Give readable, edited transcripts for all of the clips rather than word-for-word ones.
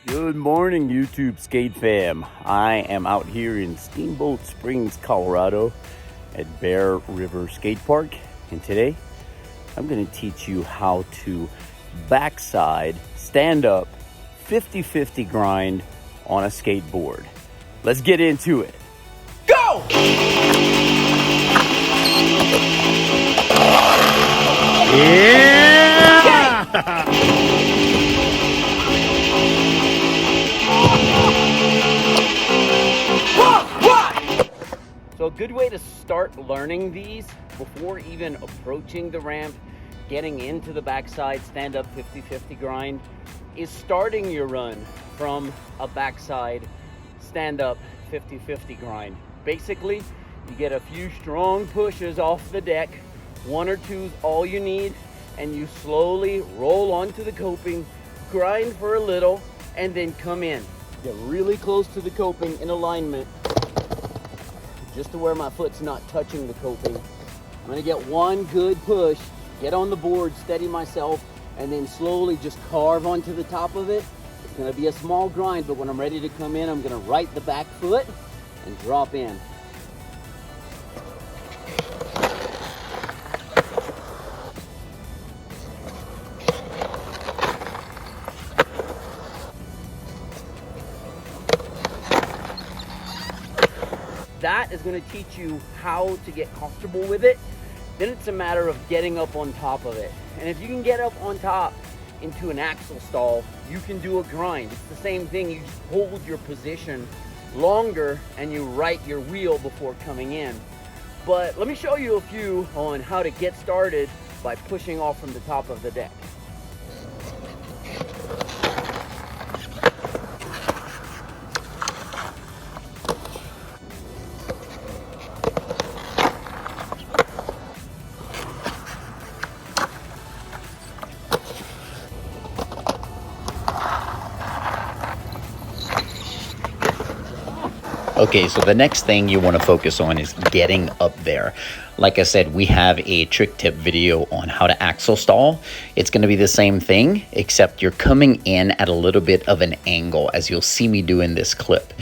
Good morning, YouTube skate fam. I am out here in Steamboat Springs, Colorado at Bear River Skate Park. And today, I'm going to teach you how to backside, stand up, 50-50 grind on a skateboard. Let's get into it. Go! Yeah! So a good way to start learning these before even approaching the ramp, getting into the backside stand-up 50-50 grind, is starting your run from a backside stand-up 50-50 grind. Basically, you get a few strong pushes off the deck, one or two is all you need, and you slowly roll onto the coping, grind for a little, and then come in. Get really close to the coping in alignment, just to where my foot's not touching the coping. I'm gonna get one good push, get on the board, steady myself, and then slowly just carve onto the top of it. It's gonna be a small grind, but when I'm ready to come in, I'm gonna right the back foot and drop in. That is going to teach you how to get comfortable with it. Then it's a matter of getting up on top of it. And if you can get up on top into an Axel stall, you can do a grind. It's the same thing. You just hold your position longer and you right your wheel before coming in. But let me show you a few on how to get started by pushing off from the top of the deck. Okay, so the next thing you want to focus on is getting up there. Like I said, we have a trick tip video on how to Axel stall. It's going to be the same thing, except you're coming in at a little bit of an angle, as you'll see me do in this clip.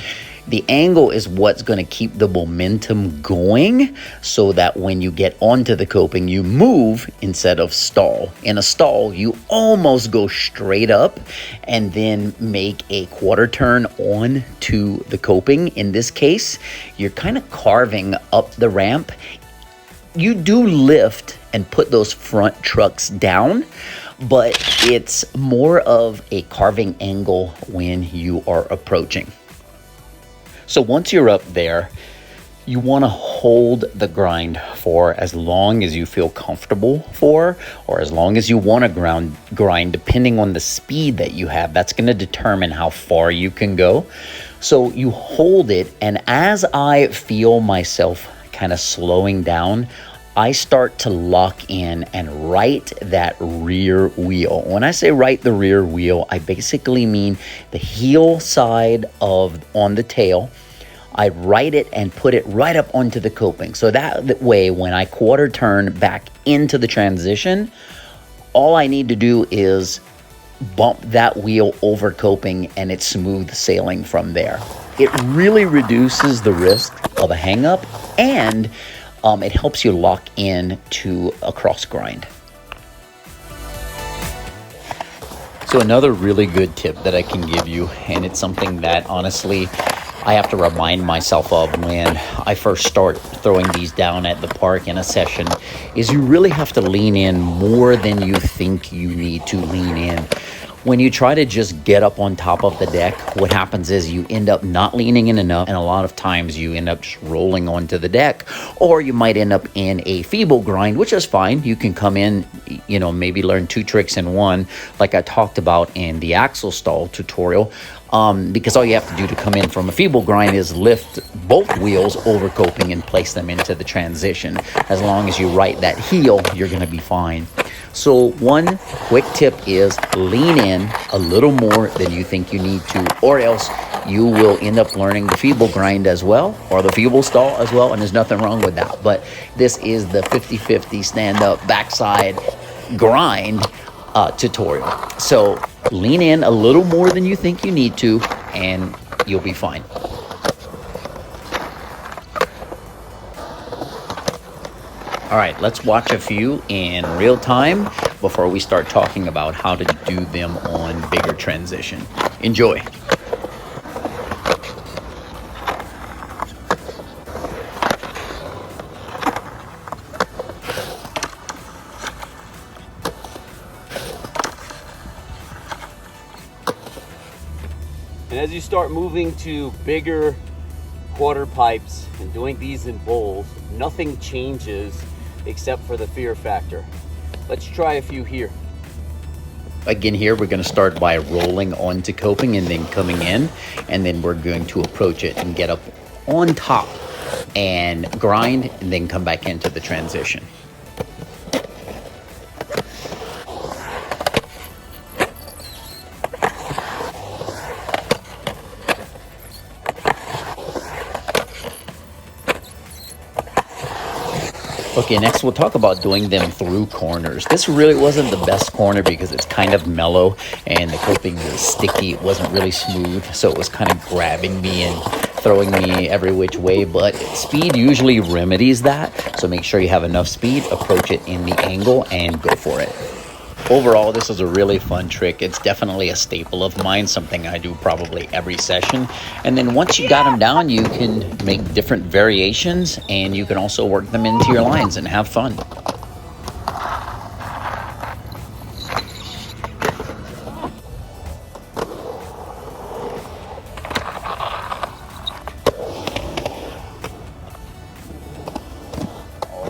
The angle is what's going to keep the momentum going so that when you get onto the coping, you move instead of stall. In a stall, you almost go straight up and then make a quarter turn on to the coping. In this case, you're kind of carving up the ramp. You do lift and put those front trucks down, but it's more of a carving angle when you are approaching. So once you're up there, you want to hold the grind for as long as you feel comfortable for, or as long as you want to grind, depending on the speed that you have. That's going to determine how far you can go. So you hold it, and as I feel myself kind of slowing down, I start to lock in and right that rear wheel. When I say right the rear wheel, I basically mean the heel side on the tail. I right it and put it right up onto the coping. So that way, when I quarter turn back into the transition, all I need to do is bump that wheel over coping and it's smooth sailing from there. It really reduces the risk of a hang up, and it helps you lock in to a cross grind. So another really good tip that I can give you, and it's something that honestly I have to remind myself of when I first start throwing these down at the park in a session, is you really have to lean in more than you think you need to lean in. When you try to just get up on top of the deck, what happens is you end up not leaning in enough, and a lot of times you end up just rolling onto the deck, or you might end up in a feeble grind, which is fine. You can come in, maybe learn 2 tricks in one, like I talked about in the Axel stall tutorial, because all you have to do to come in from a feeble grind is lift both wheels over coping and place them into the transition. As long as you right that heel, you're going to be fine. So one quick tip is lean in a little more than you think you need to, or else you will end up learning the feeble grind as well, or the feeble stall as well, and there's nothing wrong with that. But this is the 50-50 stand-up backside grind tutorial. So Lean in a little more than you think you need to, and you'll be fine. All right, let's watch a few in real time before we start talking about how to do them on bigger transition. Enjoy. And as you start moving to bigger quarter pipes and doing these in bowls, nothing changes except for the fear factor. Let's try a few here. Again, here we're going to start by rolling onto coping and then coming in, and then we're going to approach it and get up on top and grind and then come back into the transition. Okay, next we'll talk about doing them through corners. This really wasn't the best corner because it's kind of mellow and the coping was sticky. It wasn't really smooth, so it was kind of grabbing me and throwing me every which way, but speed usually remedies that. So make sure you have enough speed, approach it in the angle, and go for it. Overall, this is a really fun trick. It's definitely a staple of mine, something I do probably every session. And then once you got them down, you can make different variations, and you can also work them into your lines and have fun.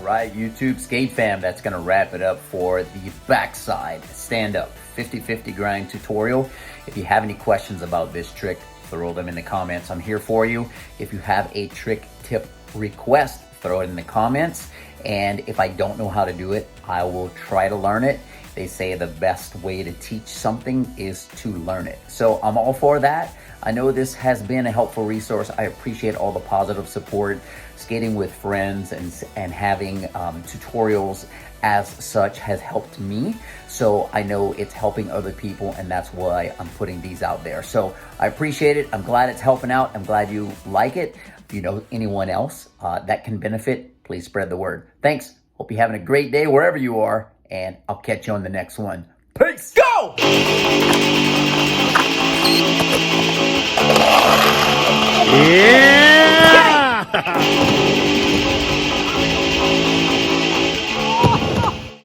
Right, YouTube skate fam, that's gonna wrap it up for the backside stand-up 50-50 grind tutorial. If you have any questions about this trick, throw them in the comments. I'm here for you. If you have a trick tip request, throw it in the comments. And if I don't know how to do it, I will try to learn it. They say the best way to teach something is to learn it. So I'm all for that. I know this has been a helpful resource. I appreciate all the positive support. Skating with friends and having tutorials as such has helped me. So I know it's helping other people, and that's why I'm putting these out there. So I appreciate it. I'm glad it's helping out. I'm glad you like it. If you know anyone else that can benefit, please spread the word. Thanks. Hope you're having a great day wherever you are, and I'll catch you on the next one. Peace. Go! Yeah!